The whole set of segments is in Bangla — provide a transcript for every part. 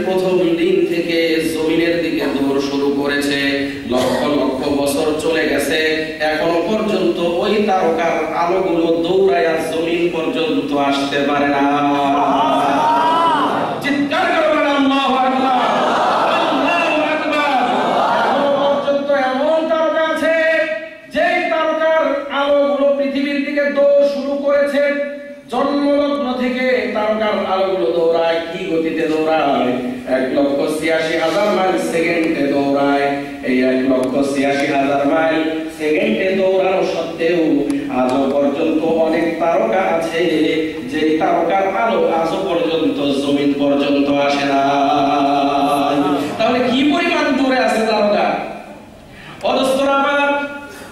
প্রথম দিন থেকে জমিনের দিকে দৌড় শুরু করেছে। লক্ষ লক্ষ বছর চলে গেছে, এখনো পর্যন্ত ওই তারকার আলোগুলো দৌড়ায় জমিন পর্যন্ত আসতে পারে না। চিৎকার করবেন আল্লাহু আকবার, আল্লাহু আকবার। এখনো পর্যন্ত এমন তারকা আছে যেই তারকার আলোগুলো পৃথিবীর দিকে দৌড় শুরু করেছে। জন্মলগ্ন থেকে তারকার আলোগুলো দৌড়ায়, কি গতিতে দৌড়ায়? 1,86,000 মাইল সেকেন্ডে দৌড়ায়। এই 1,86,000 মাইল সেকেন্ডে দৌড়ানো সত্ত্বেও আজও পর্যন্ত অনেক তারকা আছে যে তারকার আলো আজও পর্যন্ত জমিন পর্যন্ত আসে না। তাহলে কি পরিমাণ দূরে আছে তারকা? অদস্তরা আমার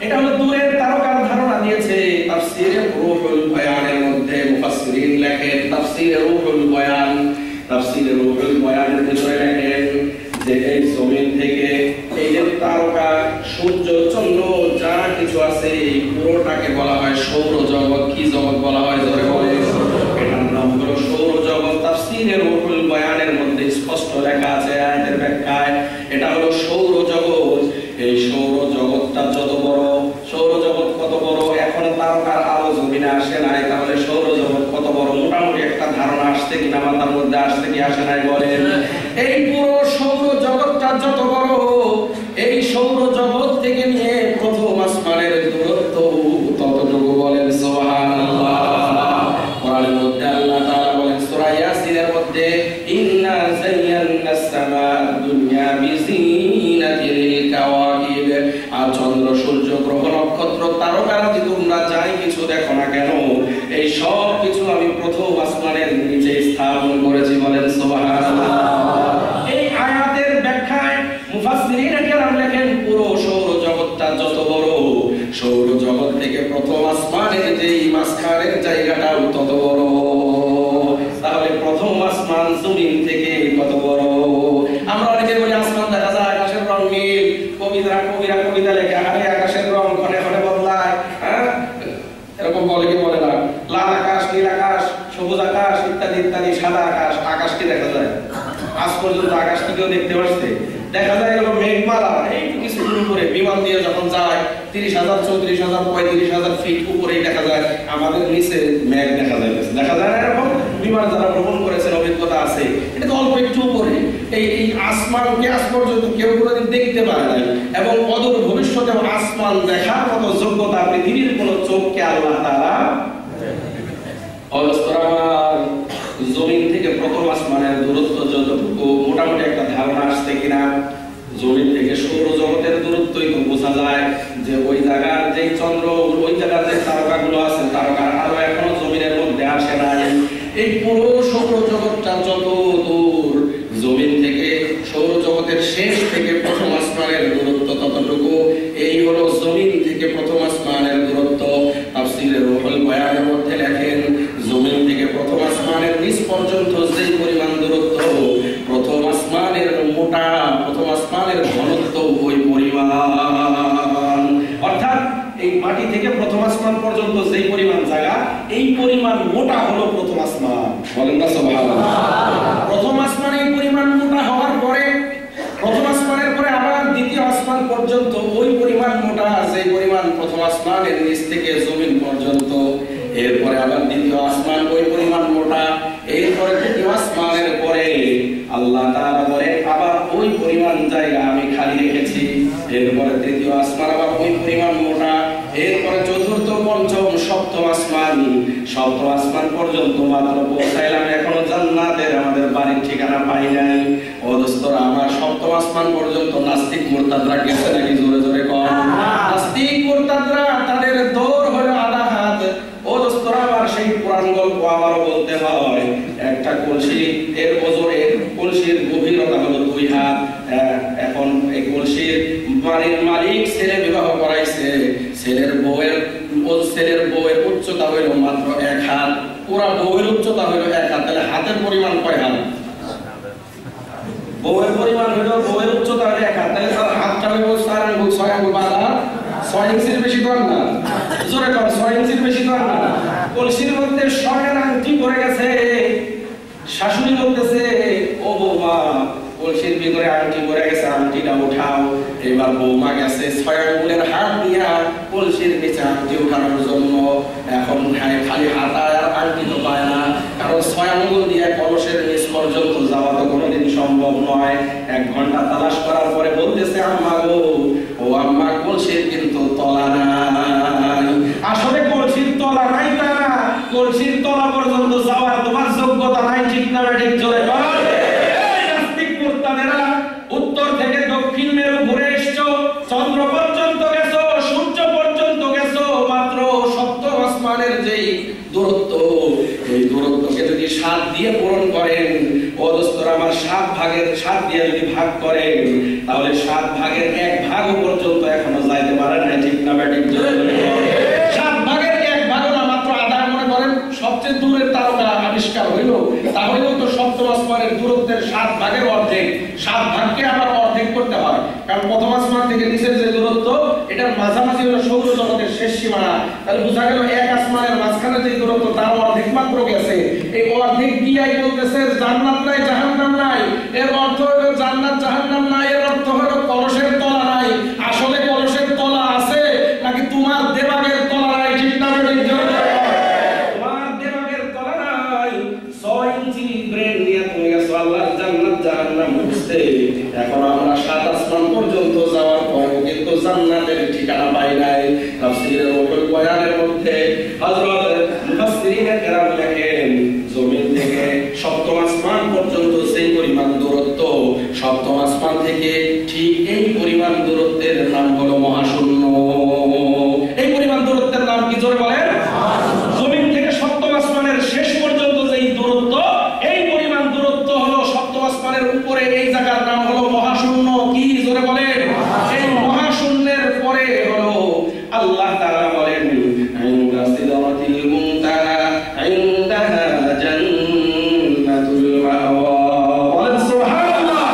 এটা হলো দূরের তারকার ধারণা দিয়েছে তাফসীরে রূহুল বয়ানের মধ্যে মুফাসসিরিন লেখেন। তাফসীরে রূহুল বয়ানের ভিতরে লেখেন যে এই জমিন থেকে এই যে তারকা, সূর্য, চন্দ্র যা কিছু আছে এই পুরোটাকে বলা হয় সৌরজগৎ। কি জগৎ বলা হয় জোরে বলে? এটার নাম হলো সৌরজগৎ। তাফসীরে রূহুল বয়ানের মধ্যে স্পষ্ট লেখা আছে আয়াতের ব্যাখ্যায়, এটা হলো সৌরজগৎ। এই সৌরজগৎটা যত বড়, সৌরজগৎ কত বড়, এখন তারকার আলো জমিনে আসে নাই, তাহলে সৌরজগৎ কত বড় মোটামুটি একটা ধারণা আসছে কিনা মাথার মধ্যে? আসছে কি আসে নাই বলেন? এই পুরো সৌরজগৎটা যত বড়, এই সৌরজগৎ থেকে নিয়ে প্রথম আসমানের দূরত্ব ততটুকু। বলেন সুবহানাল্লাহ। কোরআনের মধ্যে আল্লাহ তাআলা বলেন সূরা ইয়াসিনের মধ্যে, ইন্না যায়্যানাস সামাআদ দুনিয়া বিজিনাতিল কাওয়াকিব। আর চন্দ্র, সূর্য, গ্রহ, নক্ষত্র, তারকারাজি তোমরা যাই কিছু দেখো না কেন, এই সব কিছু আমি প্রথম আসমানের নিচে স্থাপন করেছি। বলেন সুবহানাল্লাহ। এই আয়াতের ব্যাখ্যায় মুফাসসিরিন কেরাম লেখেন পুরো সৌরজগৎটা যত বড়, সৌরজগৎ থেকে প্রথম আসমানের যেই মাঝখানের জায়গাটাও তত বড়। তাহলে প্রথম আসমান জমিন থেকে কত বড়? আমরা অনেকে বলি আসমান দেখা যায়, আকাশের রং নীল, কবিতা লেখে আরে আকাশের রং ক্ষণে ক্ষণে বদলায়, হ্যাঁ এরকম বলে কি বলে না? লাল আকাশ, নীল আকাশ, সবুজ আকাশ ইত্যাদি ইত্যাদি, সাদা আকাশ। আকাশ কি দেখা যায়? আজ পর্যন্ত আকাশ কি কেউ দেখতে পারছে? দেখা যায় এগুলো মেঘমালা, এই কিছু উপরে বিমান দিয়ে যখন যায় 30,000, 34,000, 35,000 ফিট উপরেই দেখা যায় আমাদের নিচে মেঘ দেখা যায়। দেখা যায় না এরকম? বিমান যারা ভ্রমণ করেছেন অভিজ্ঞতা আছে। এটা তো অল্প একটু উপরে। এই আসমানকে আজ পর্যন্ত কেউ কোনোদিন দেখতে পারে নাই, এবং অদূর ভবিষ্যতে আসমান দেখার মতো যোগ্যতা পৃথিবীর কোনো চোখকে আল্লাহ তাআলা অবস্থার জমিন থেকে প্রথম আসমানের দূরত্ব যতটুকু মোটামুটি একটা ধারণা আসছে কিনা? জমিন থেকে সৌরজগতের দূরত্বই তো বোঝা যায় যে ওই জায়গার যে চন্দ্র, ওই জায়গার যে তারকাগুলো আছে, তারকার আলো এখনো জমিনের মধ্যে আসে নাই। এই পুরো সৌরজগৎটা যত দূর, জমিন থেকে সৌরজগতের শেষ থেকে প্রথম আসমানের দূরত্ব ততটুকু। এই হলো জমিন থেকে প্রথম আসমানের দূরত্ব। তাফসীরে রূহুল বয়ানের মধ্যে লেখেন জমিন থেকে প্রথম আসমানের নিচ পর্যন্ত যে পরিমাণ দূরত্ব, প্রথম আসমানের মোটা, প্রথম আসমানের ঘনত্ব ওই পরিমাণ। অর্থাৎ এই মাটি থেকে প্রথম আসমান পর্যন্ত যে পরিমাণ জায়গা, এই পরিমাণ মোটা হলো প্রথম আসমান। বলেন না সুবহানাল্লাহ। প্রথম আসমান এই পরিমাণ মোটা হওয়ার পরে, প্রথম আসমানের পরে আবার দ্বিতীয় আসমান পর্যন্ত ওই পরিমাণ মোটা, যে পরিমাণ প্রথম আসমানের নিচ থেকে জমিন পর্যন্ত। এরপরে আবার দ্বিতীয় আসমান ওই পরিমাণ মোটা। এরপরে তৃতীয় আসমানের পরে আল্লাহ তাআলা বলেন আবার ওই পরিমাণ জায়গা আমি খালি রেখেছি। এরপরে তৃতীয় আসমান আবার ওই পরিমাণ মোটা। এরপরে চতুর্থ, পঞ্চম, সপ্তম আসমান, সপ্তম আসমান পর্যন্ত মাত্র পৌঁছাইলাম, এখনো জান্নাতের আমাদের বাড়ির ঠিকানা পাই নাই। ও দোস্তরা আমার, সপ্তম আসমান পর্যন্ত নাস্তিক মুরতাদরা গেছে নাকি? জোরে জোরে কর। নাস্তিক মুরতাদরা তাদের দৌড় হলো আধা হাত। ও দোস্তরা আমার, সেই পুরাণ গল্প আবারও বলতে হয়। একটা কলসি, এর ওজনের কলসির গভীরতা হলো 2 হাত। এখন এই কলসির বাড়ির মালিক ছেলে বিবাহ করাইছে, ছেলের বউয়ের উচ্চতা হইল মাত্র 1 হাত, পুরা বউয়ের উচ্চতা হইল 1 হাত। তাহলে হাতের পরিমাণ কয় হাত? বউয়ের পরিমাণ হইল, বউয়ের উচ্চতা হইল 1 হাত, তাহলে তার হাতটা হইল 4 আঙ্গুল, 6 আঙ্গুল বাঁধা, 6 ইঞ্চির বেশি কর না। জোরে কর, 6 ইঞ্চির বেশি কর না। কলসির মধ্যে স্বর্ণের আংটি পড়ে গেছে। শাশুড়ি বলতেছে, ও বৌমা কলসির ভিতরে আংটি পড়ে গেছে, আংটিটা উঠাও। এবার বৌমা গেছে 6 আঙ্গুলের হাত দিয়া কলসির নিচে আংটি উঠানোর জন্য। এখন খালি হাত আর আংটি তো পায় না, কারণ 6 আঙ্গুল দিয়ে কলসের নিচ পর্যন্ত যাওয়া তো কোনোদিন সম্ভব নয়। 1 ঘন্টা তালাশ করার পরে বলতেছে, আম্মা গো, ও আম্মা, কলসির কিন্তু তলা নাই। আসলে কলসির তলা নাই তা না, কলসির তলা পর্যন্ত যাওয়ার তোমার যোগ্যতা নাই। ঠিক না ঠিক? জোরে বল। এই নাস্তিক মুরতাদেরা, উত্তর থেকে দক্ষিণ মেরু ঘুরে এসছো, চন্দ্র পর্যন্ত গেছো, সূর্য পর্যন্ত গেছো, মাত্র সপ্তম আসমানের যেই দূরত্ব, এই দূরত্বকে যদি 7 দিয়ে পূরণ করেন, ও দোস্তরা আমার 7 ভাগের 7 দিয়ে যদি ভাগ করেন, তাহলে 7 ভাগের 1 ভাগ পর্যন্ত এখনো যাইতে পারে না। ঠিক না ঠিক? 7 ভাগের 1 ভাগ না, মাত্র আধা। মনে করেন সবচেয়ে দূরের তারকা আবিষ্কার হইল, তাহলেও তো সপ্তম আসমানের দূরত্বের 7 ভাগের অর্ধেক। 7 ভাগকে আবার অর্ধেক করতে হয়, কারণ প্রথম আসমান থেকে নিচের যে দূরত্ব, এটার মাঝামাঝি হলো সৌরজগতের শেষ সীমানা। তাহলে বোঝা গেল 1 আসমানের মাঝখানে যে দূরত্ব, তার অর্ধেক মাত্র গেছে। এই অর্ধেক দিয়াই বলতেছে জান্নাত নাই, জাহান্নাম নাই। এর অর্থ হলো জান্নাত জাহান্নাম নাই, এর অর্থ হলো কলসের তলা নাই। আসলে কলসের তলা আছে নাকি তোমার দেমাগের তলা নাই? ঠিক না ঠিক? তোমার দেমাগের তলা নাই। 6 ইঞ্চি ব্রেন নিয়ে তুমি গেছো আল্লাহর জান্নাত জাহান্নাম বুঝতে। এখন আমরা 7 আসমান পর্যন্ত যাওয়ার পরেও কিন্তু জান্নাতের ঠিকানা পাই নাই। তাফসীরের রুহুল বয়ানের মধ্যে হযরত মুফাসসিরিনে কেরাম লেখেন, জমিন থেকে সপ্তম আসমান পর্যন্ত সেই পরিমাণ দূরত্ব, সপ্তম আসমান থেকে ঠিক এই পরিমাণ দূরত্বের নাম হলো মহাশূন্য। এই পরিমাণ দূরত্বের নাম কি? জোরে বলেন। জমিন থেকে সপ্তম আসমানের শেষ পর্যন্ত যেই দূরত্ব, এই পরিমাণ দূরত্ব হলো সপ্তম আসমানের উপরে। এই জায়গার নাম হলো মহাশূন্য। কি? জোরে বলেন। এই মহাশূন্যের পরে হলো আল্লাহ তাআলা বলেন, ইনদা সিদরাতিল মুনতাহা ইনদাহা জান্নাতুল মাওয়া। বলেন সুবহানাল্লাহ।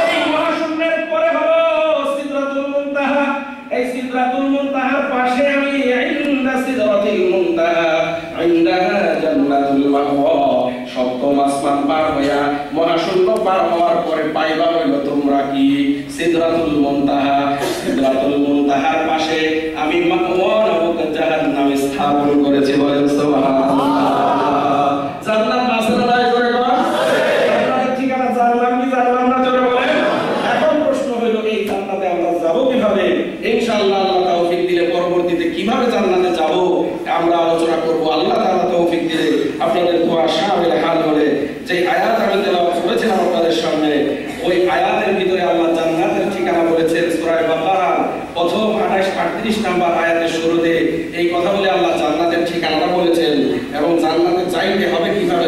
এই মহাশূন্যের পরে হলো সিদরাতুল মুনতাহা। এই সিদরাতুল মুনতাহার পাশে আমি ইনদা সিদরাতিল মুনতাহা ইনদাহা জান্নাতুল মাওয়া। সপ্তম আসমান পার হইয়া মহাশূন্য পার হওয়ার পরে পাইবা হইল তোমরা কি? সিদরাতুল মুনতাহা। সিদরাতুল মুনতাহার পাশে আমি মাওয়া নামক জাহান্নাম স্থাপন করেছি। বলেন সুবহানাল্লাহ। জান্নাত আছে না নাই? জোরে বলেন। জান্নাতের ঠিকানা জানলাম কি জানলাম না? জোরে বলেন। এখন প্রশ্ন হইল, এই জান্নাতে আমরা যাব কিভাবে? ইনশাআল্লাহ আল্লাহ তৌফিক দিলে পরবর্তীতে কিভাবে জান্নাতে যাব আমরা আলোচনা করব। আল্লাহ তাআলা তৌফিক দিলে আপনাদের দোয়া শামিল হাল হলে যে আয়াত আমি তেলাওয়াত করেছিলাম আপনাদের সামনে, ওই আয়াতের ভিতরে আল্লাহ জান্নাতের ঠিকানা বলেছেন। সূরা বাকারা প্রথম 28-38 নাম্বার আয়াতের শুরুতে এই কথা বলে আল্লাহ জান্নাতের ঠিকানাটা বলেছেন, এবং জান্নাতে যাইতে হবে কিভাবে